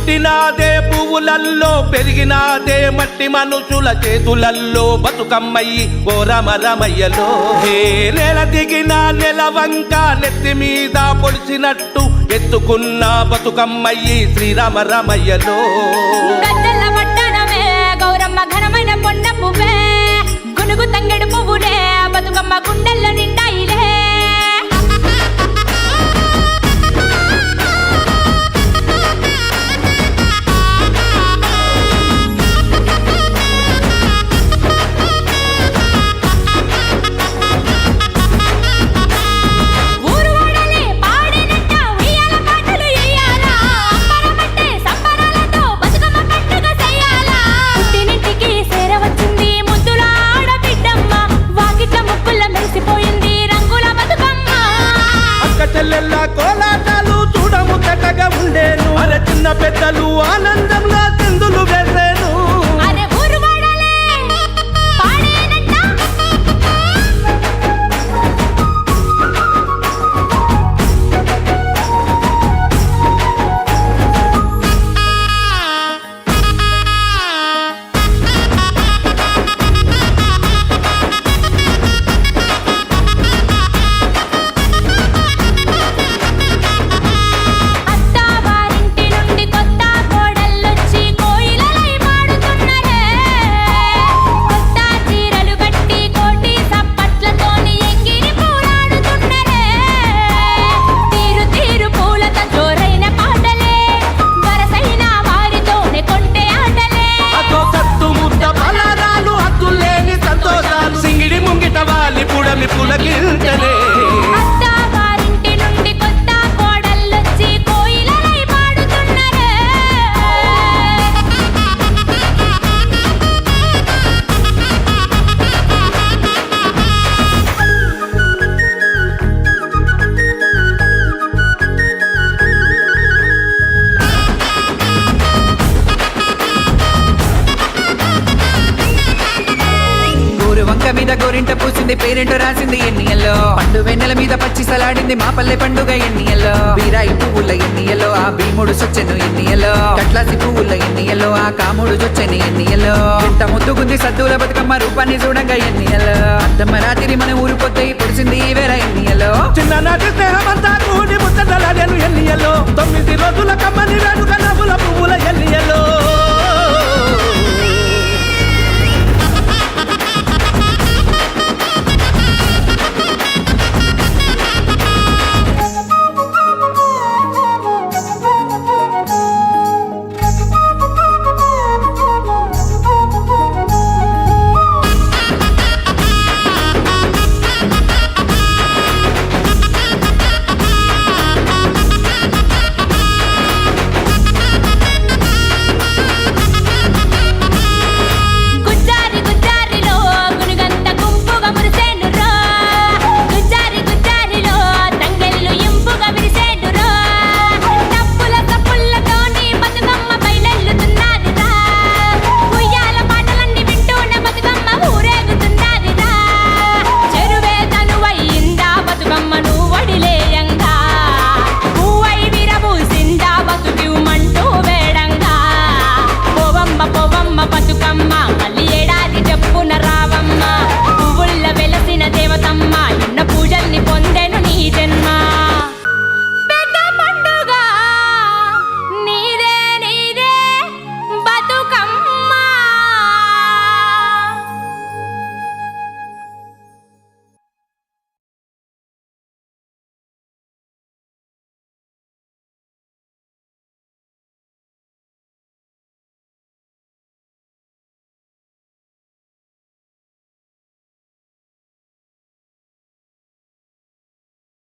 పుట్టినాదే పువ్వులల్లో పెరిగినాదే మట్టి మనుషుల చేతులల్లో బతుకమ్మయ్యి ఓ రమరమయ్యలో నేల దిగిన నెలవంక నెత్తి మీద పొడిచినట్టు ఎత్తుకున్న బతుకమ్మయ్యి శ్రీరామరమయ్యలో గౌరమ్మ ఘనమైన పొన్న పువ్వే గునుగు తంగెడు పువ్వులే బతుకమ్మ గుండెల్లో నిండాయిలే చెల్లెల్లా కోలాటాలు చూడముచ్చటగా ఉండేను అరే చిన్న పెద్దలు ఆనందంగా చిందులు వేసేను పులకించలే అత్తవారింటి నుండి కొత్త కోడళ్ళొచ్చి కోయిలలై పాడుతున్నరే వంక మీద గోరింట పూసింది పేరెంటో రాసింది ఎన్నియల్లో పండు వెన్నెల మీద పచ్చి సలాడింది మా పల్లె పండుగ ఎన్నియల్లో బీరాయి పువ్వుల ఎన్నియల్లో ఆ భీముడు సొచ్చెను ఎన్నియల్లో కట్లాసి పువ్వుల ఎన్నియల్లో ఆ కాముడు చొచ్చెను ఎన్నియల్లో ఎంత ముద్దుగుంది సద్దుల బతుకమ్మ రూపాన్ని చూడంగా ఎన్నియల్లో అద్దమ్మ రాత్రి మన ఊరు పొద్దు పొడిసింది వేర ఎన్నియల్లో చిన్ననాటి స్నేహమంతా కూడి ముచ్చటలాడేను ఎన్నియల్లో 9 రోజుల కమ్మని వేడుక నవ్వుల పువ్వుల ఎన్నియల్లో